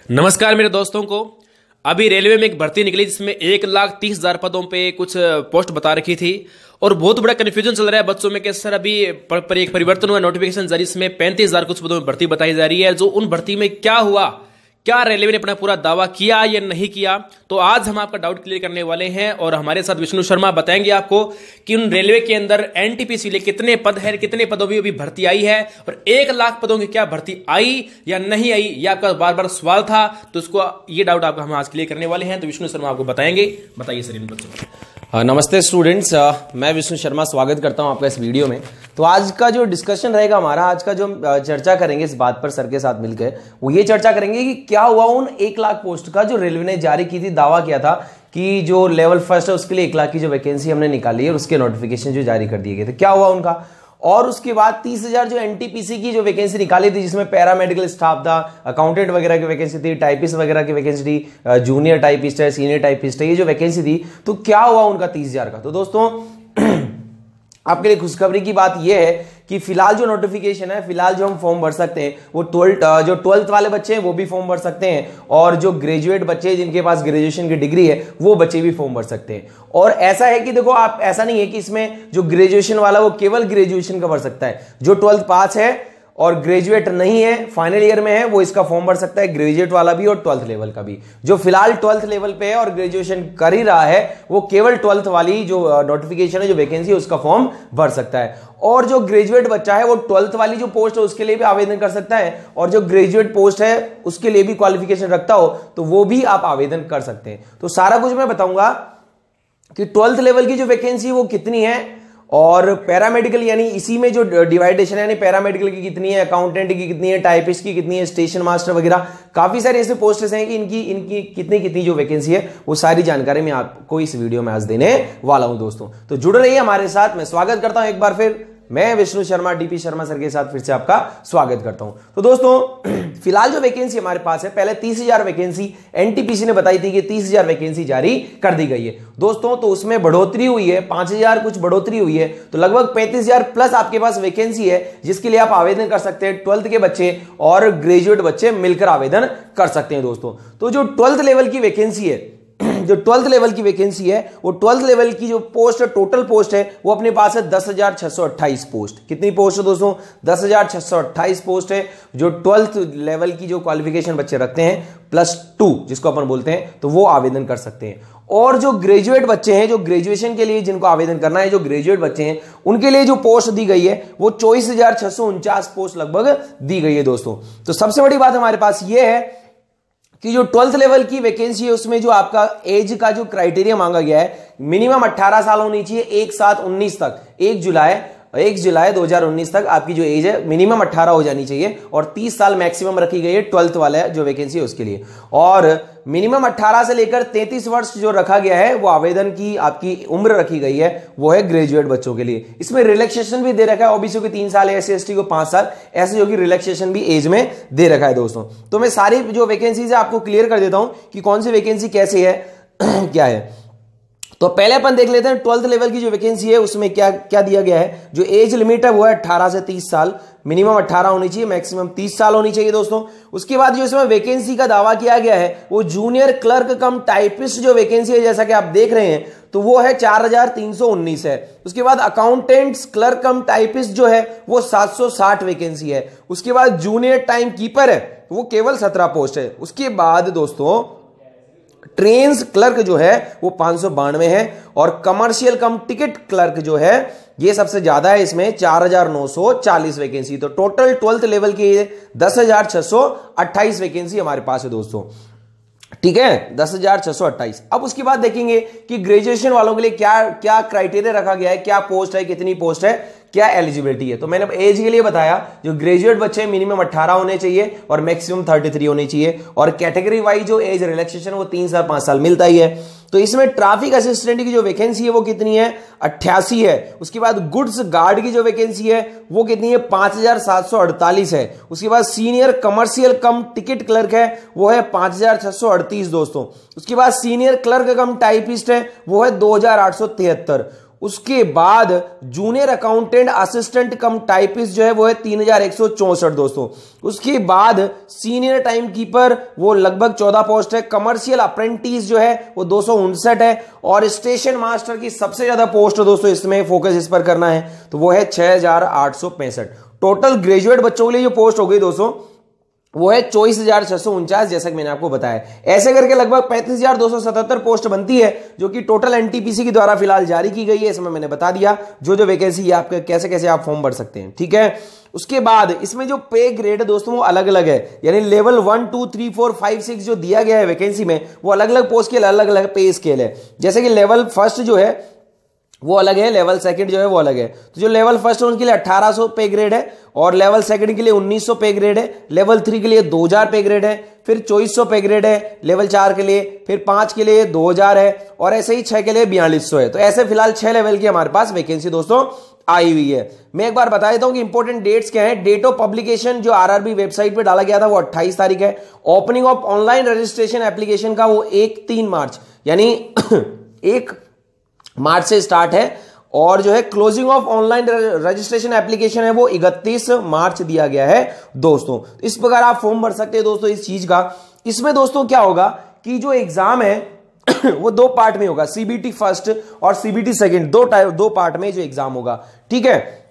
नमस्कार मेरे दोस्तों को। अभी रेलवे में एक भर्ती निकली जिसमें 1,30,000 पदों पे कुछ पोस्ट बता रखी थी और बहुत बड़ा कंफ्यूजन चल रहा है बच्चों में कि सर अभी पर एक परिवर्तन हुआ, नोटिफिकेशन जारी, इसमें 35,000 कुछ पदों में भर्ती बताई जा रही है। जो उन भर्ती में क्या हुआ, क्या रेलवे ने अपना पूरा दावा किया या नहीं किया, तो आज हम आपका डाउट क्लियर करने वाले हैं। और हमारे साथ विष्णु शर्मा बताएंगे आपको कि उन रेलवे के अंदर एनटीपीसी लिए कितने पद है, कितने पदों में अभी भर्ती आई है और 1,00,000 पदों की क्या भर्ती आई या नहीं आई, यह आपका बार बार सवाल था। तो उसको ये डाउट आपका हम आज क्लियर करने वाले हैं। तो विष्णु शर्मा आपको बताएंगे। बताइए सर इन बच्चों को। नमस्ते स्टूडेंट्स, मैं विष्णु शर्मा स्वागत करता हूं आपका इस वीडियो में। तो आज का जो डिस्कशन रहेगा हमारा, आज का जो हम चर्चा करेंगे इस बात पर सर के साथ मिलकर, वो ये चर्चा करेंगे कि क्या हुआ उन 1,00,000 पोस्ट का जो रेलवे ने जारी की थी, दावा किया था कि जो लेवल फर्स्ट है उसके लिए 1,00,000 की जो वैकेंसी हमने निकाली है और उसके नोटिफिकेशन जो जारी कर दिए गए थे, क्या हुआ उनका। और उसके बाद 30,000 जो एनटीपीसी की जो वैकेंसी निकाली थी, जिसमें पैरामेडिकल स्टाफ था, अकाउंटेंट वगैरह की वैकेंसी थी, टाइपिस्ट वगैरह की वैकेंसी थी, जूनियर टाइपिस्ट है, सीनियर टाइपिस्ट है, ये जो वैकेंसी थी, तो क्या हुआ उनका 30,000 का। तो दोस्तों आपके लिए खुशखबरी की बात यह है कि फिलहाल जो नोटिफिकेशन है, फिलहाल जो हम फॉर्म भर सकते हैं वो जो 12th वाले बच्चे हैं वो भी फॉर्म भर सकते हैं, और जो ग्रेजुएट बच्चे हैं जिनके पास ग्रेजुएशन की डिग्री है वो बच्चे भी फॉर्म भर सकते हैं। और ऐसा है कि देखो, आप ऐसा नहीं है कि इसमें जो ग्रेजुएशन वाला वो केवल ग्रेजुएशन का भर सकता है, जो 12th पास है और ग्रेजुएट नहीं है, फाइनल ईयर में है, वो इसका फॉर्म भर सकता है, ग्रेजुएट वाला भी और 12th लेवल का भी। जो फिलहाल 12th लेवल पे है और ग्रेजुएशन कर ही रहा है वो केवल 12th वाली जो नोटिफिकेशन है, जो वैकेंसी है, उसका फॉर्म भर सकता है। और जो ग्रेजुएट बच्चा है वो 12th वाली जो पोस्ट है उसके लिए भी आवेदन कर सकता है, और जो ग्रेजुएट पोस्ट है उसके लिए भी क्वालिफिकेशन रखता हो तो वो भी आप आवेदन कर सकते हैं। तो सारा कुछ मैं बताऊंगा कि 12th लेवल की जो वैकेंसी वो कितनी है, और पैरामेडिकल यानी इसी में जो डिवाइडेशन है, यानी पैरामेडिकल की कितनी है, अकाउंटेंट की कितनी है, टाइपिस्ट की कितनी है, स्टेशन मास्टर वगैरह काफी सारे ऐसे पोस्ट्स हैं कि इनकी कितनी कितनी जो वैकेंसी है वो सारी जानकारी मैं आपको इस वीडियो में आज देने वाला हूं दोस्तों। तो जुड़ रहिए हमारे साथ। मैं स्वागत करता हूं एक बार फिर, मैं विष्णु शर्मा डीपी शर्मा सर के साथ फिर से आपका स्वागत करता हूं। तो दोस्तों फिलहाल जो वैकेंसी हमारे पास है, पहले 30,000 वैकेंसी एनटीपीसी ने बताई थी कि 30,000 वैकेंसी जारी कर दी गई है दोस्तों। तो उसमें बढ़ोतरी हुई है, 5,000 कुछ बढ़ोतरी हुई है, तो लगभग 35,000 प्लस आपके पास वैकेंसी है जिसके लिए आप आवेदन कर सकते हैं। 12th के बच्चे और ग्रेजुएट बच्चे मिलकर आवेदन कर सकते हैं दोस्तों। तो जो 12th लेवल की वैकेंसी है, जो 12th लेवल की वैकेंसी है, वो 12th लेवल की जो पोस्ट है, टोटल पोस्ट है, वो अपने पास है 10,628 पोस्ट। कितनी पोस्ट है दोस्तों? 10,628 पोस्ट है, जो 12th लेवल की जो क्वालिफिकेशन बच्चे रखते हैं +2 जिसको अपन बोलते हैं, तो वो आवेदन कर सकते हैं। और जो ग्रेजुएट बच्चे हैं, जो ग्रेजुएशन के लिए जिनको आवेदन करना है, जो ग्रेजुएट बच्चे हैं उनके लिए जो पोस्ट दी गई है वो 24,649 पोस्ट लगभग दी गई है दोस्तों। तो सबसे बड़ी बात हमारे पास ये है कि जो 12th लेवल की वैकेंसी है उसमें जो आपका एज का जो क्राइटेरिया मांगा गया है, मिनिमम 18 साल होनी चाहिए। 1/7/19 तक, 1 जुलाई 2019 तक आपकी जो एज है मिनिमम 18 हो जानी चाहिए, और 30 साल मैक्सिमम रखी गई है 12th वाला जो वैकेंसी है उसके लिए। और मिनिमम 18 से लेकर 33 वर्ष जो रखा गया है, वो आवेदन की आपकी उम्र रखी गई है, वो है ग्रेजुएट बच्चों के लिए। इसमें रिलैक्सेशन भी दे रखा है, ओबीसी को 3 साल, SC/ST को 5 साल, ऐसे जो कि रिलैक्सेशन भी एज में दे रखा है दोस्तों। तो मैं सारी जो वैकेंसीज है आपको क्लियर कर देता हूं कि कौन सी वैकेंसी कैसे है क्या है। तो पहले अपन देख लेते हैं 12th लेवल की जो वैकेंसी है उसमें क्या क्या दिया गया है। जो एज लिमिट है वो है 18 से 30 साल, मिनिमम 18 होनी चाहिए, मैक्सिमम 30 साल होनी चाहिए दोस्तों। उसके बाद जो इसमें वैकेंसी का दावा किया गया है वो जूनियर क्लर्क कम टाइपिस्ट जो वैकेंसी है, जैसा कि आप देख रहे हैं, तो वो है 4,319 है। उसके बाद अकाउंटेंट्स क्लर्क कम टाइपिस्ट जो है वो 760 वैकेंसी है। उसके बाद जूनियर टाइम कीपर है वो केवल 17 पोस्ट है। उसके बाद दोस्तों ट्रेन्स क्लर्क जो है वो 592 है, और कमर्शियल कम टिकट क्लर्क जो है ये सबसे ज्यादा है, इसमें 4,940 वैकेंसी। तो टोटल 12th लेवल की 10,628 वैकेंसी हमारे पास है दोस्तों, ठीक है, 10,628। अब उसके बाद देखेंगे कि ग्रेजुएशन वालों के लिए क्या क्या क्राइटेरिया रखा गया है, क्या पोस्ट है, कितनी पोस्ट है, क्या एलिजिबिलिटी है। तो मैंने एज के लिए बताया, जो ग्रेजुएट बच्चे मिनिमम 18 होने चाहिए और मैक्सिमम 33 होनी चाहिए, और कैटेगरी वाइज जो एज रिलैक्सेशन वो 3 साल 5 साल मिलता ही है। तो इसमें ट्रैफिक असिस्टेंट की जो वैकेंसी है वो कितनी है? 88 है। उसके बाद गुड्स गार्ड की जो वैकेंसी है वो कितनी है? 5,748 है। उसके बाद सीनियर कमर्शियल कम टिकट क्लर्क है वो है 5,638 दोस्तों। उसके बाद सीनियर क्लर्क कम टाइपिस्ट है वो है 2,873। उसके बाद जूनियर अकाउंटेंट असिस्टेंट कम टाइपिस्ट जो है वो है 3164 दोस्तों। उसके बाद सीनियर टाइम कीपर वो लगभग 14 पोस्ट है। कमर्शियल अप्रेंटिस जो है वो 259 है। और स्टेशन मास्टर की सबसे ज्यादा पोस्ट दोस्तों, इसमें फोकस इस पर करना है, तो वो है 6865। टोटल ग्रेजुएट बच्चों के लिए जो पोस्ट हो गई दोस्तों वो है 24,649, जैसा कि मैंने आपको बताया। ऐसे करके लगभग 35,277 पोस्ट बनती है, जो कि टोटल एनटीपीसी के द्वारा फिलहाल जारी की गई है। इसमें मैंने बता दिया जो जो वैकेंसी आपके कैसे कैसे आप फॉर्म भर सकते हैं, ठीक है। उसके बाद इसमें जो पे ग्रेड है दोस्तों वो अलग अलग है, यानी लेवल 1 2 3 4 5 6 जो दिया गया है वैकेंसी में, वो अलग अलग पोस्ट के अलग अलग पे स्केल है। जैसे कि लेवल फर्स्ट जो है वो अलग है, लेवल सेकंड जो है वो अलग है। तो जो लेवल फर्स्ट है उनके लिए 1800 पे ग्रेड है, और लेवल सेकंड के लिए 1900 पे ग्रेड है, लेवल 3 के लिए 2000 पे ग्रेड है, फिर 2400 पे ग्रेड है लेवल 4 के लिए, फिर 5 के लिए 2000 है, और ऐसे ही 6 के लिए 4200 है। तो ऐसे फिलहाल 6 लेवल की हमारे पास वैकेंसी दोस्तों आई हुई है। मैं एक बार बता देता हूं कि इंपॉर्टेंट डेट्स क्या है। डेट ऑफ पब्लिकेशन जो आरआरबी वेबसाइट पे डाला गया था वो 28 तारीख है। Opening of online registration application का वो 1-3 मार्च यानी 1 मार्च से स्टार्ट है, और जो है closing of online registration application है वो 31 मार्च दिया गया है दोस्तों। इस प्रकार आप फॉर्म भर सकते हैं दोस्तों इस चीज का। इसमें दोस्तों क्या होगा कि जो एग्जाम है वो 2 पार्ट में होगा, सीबीटी फर्स्ट और सीबीटी सेकंड, 2 पार्ट में जो एग्जाम होगा, ठीक है।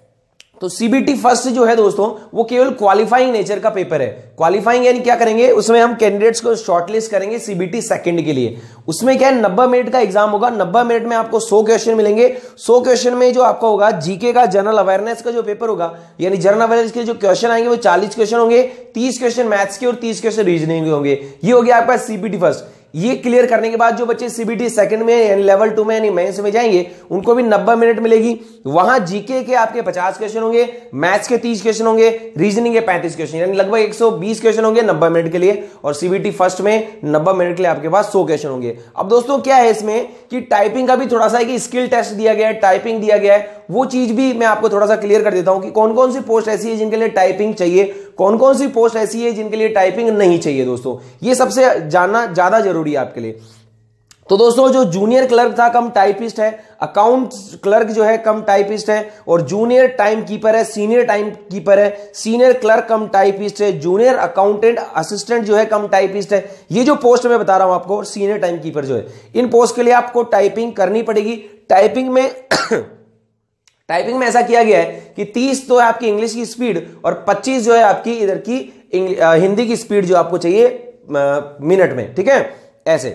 तो सीबीटी फर्स्ट जो है दोस्तों वो केवल क्वालिफाइंग नेचर का पेपर है। क्वालिफाइंग यानी क्या करेंगे, उसमें हम कैंडिडेट्स को शॉर्टलिस्ट करेंगे सीबीटी सेकंड के लिए। उसमें क्या है 90 मिनट का एग्जाम होगा। 90 मिनट में आपको 100 क्वेश्चन मिलेंगे। 100 क्वेश्चन में जो आपका होगा जीके का, जनरल अवेयरनेस का जो पेपर होगा, यानी जनरल अवेयरनेस के जो क्वेश्चन आएंगे वो 40 क्वेश्चन होंगे, 30 क्वेश्चन मैथ्स के और 30 क्वेश्चन रीजनिंग के होंगे। ये हो गया आपका सीबीटी फर्स्ट। ये क्लियर करने के बाद जो बच्चे सीबीटी सेकंड में यानी लेवल 2 में यानी मेंस में जाएंगे उनको भी 90 मिनट मिलेगी। वहां जीके के आपके 50 क्वेश्चन होंगे, मैथ्स के 30 क्वेश्चन होंगे, रीजनिंग के 35 क्वेश्चन, यानी लगभग 120 क्वेश्चन होंगे 90 मिनट के लिए। और सीबीटी फर्स्ट में 90 मिनट के लिए आपके पास 100 क्वेश्चन होंगे। अब दोस्तों क्या है इसमें कि टाइपिंग का भी थोड़ा सा है कि स्किल टेस्ट दिया गया है, टाइपिंग दिया गया है। वो चीज भी मैं आपको थोड़ा सा क्लियर कर देता हूं कि कौन कौन सी पोस्ट ऐसी है जिनके लिए टाइपिंग चाहिए, कौन कौन सी पोस्ट ऐसी है जिनके लिए टाइपिंग नहीं चाहिए दोस्तों। ये सबसे जानना ज्यादा जरूरी है आपके लिए। तो दोस्तों जो जूनियर क्लर्क था कम टाइपिस्ट है, अकाउंट क्लर्क जो है कम टाइपिस्ट है, और जूनियर टाइम कीपर है, सीनियर टाइम कीपर है, सीनियर क्लर्क कम टाइपिस्ट है, जूनियर अकाउंटेंट असिस्टेंट जो है कम टाइपिस्ट है। ये जो पोस्ट मैं बता रहा हूं आपको, सीनियर टाइम कीपर जो है, इन पोस्ट के लिए आपको टाइपिंग करनी पड़ेगी। टाइपिंग में ऐसा किया गया है कि 30 तो है आपकी इंग्लिश की स्पीड, और 25 जो है आपकी इधर की हिंदी की स्पीड जो आपको चाहिए मिनट में, ठीक है ऐसे।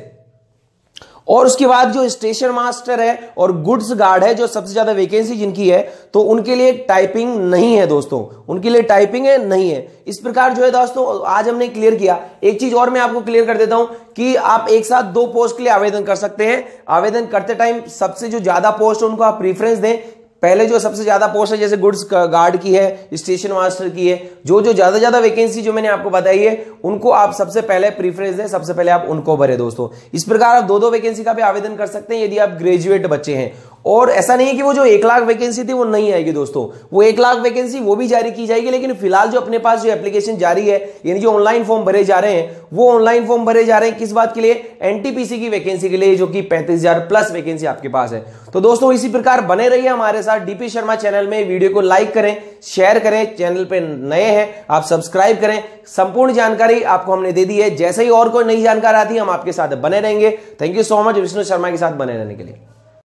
और उसके बाद जो स्टेशन मास्टर है और गुड्स गार्ड है, जो सबसे ज्यादा वैकेंसी जिनकी है, तो उनके लिए टाइपिंग नहीं है दोस्तों, उनके लिए टाइपिंग है नहीं है। इस प्रकार जो है दोस्तों आज हमने क्लियर किया। एक चीज और मैं आपको क्लियर कर देता हूं कि आप एक साथ 2 पोस्ट के लिए आवेदन कर सकते हैं। आवेदन करते टाइम सबसे जो ज्यादा पोस्ट है उनको आप प्रीफरेंस दें। पहले जो सबसे ज्यादा पोस्ट है जैसे गुड्स गार्ड की है, स्टेशन मास्टर की है, जो ज्यादा वैकेंसी जो मैंने आपको बताई है उनको आप सबसे पहले प्रीफरेंस दें, सबसे पहले आप उनको भरें दोस्तों। इस प्रकार आप 2-2 वैकेंसी का भी आवेदन कर सकते हैं यदि आप ग्रेजुएट बच्चे हैं। और ऐसा नहीं है कि वो जो 1 लाख वैकेंसी थी वो नहीं आएगी दोस्तों, वो 1 लाख वैकेंसी वो भी जारी की जाएगी। लेकिन फिलहाल जो अपने पास जो एप्लीकेशन जारी है, यानी जो ऑनलाइन फॉर्म भरे जा रहे हैं, वो ऑनलाइन फॉर्म भरे जा रहे हैं किस बात के लिए, एनटीपीसी की वैकेंसी के लिए, जो कि 35,000 प्लस वैकेंसी आपके पास है। तो दोस्तों इसी प्रकार बने रहिए हमारे साथ डीपी शर्मा चैनल में। वीडियो को लाइक करें, शेयर करें, चैनल पे नए हैं आप सब्सक्राइब करें। संपूर्ण जानकारी आपको हमने दे दी है, जैसे ही और कोई नई जानकारी आती है हम आपके साथ बने रहेंगे। Thank you so much Vishnu Sharma के साथ बने रहने के लिए।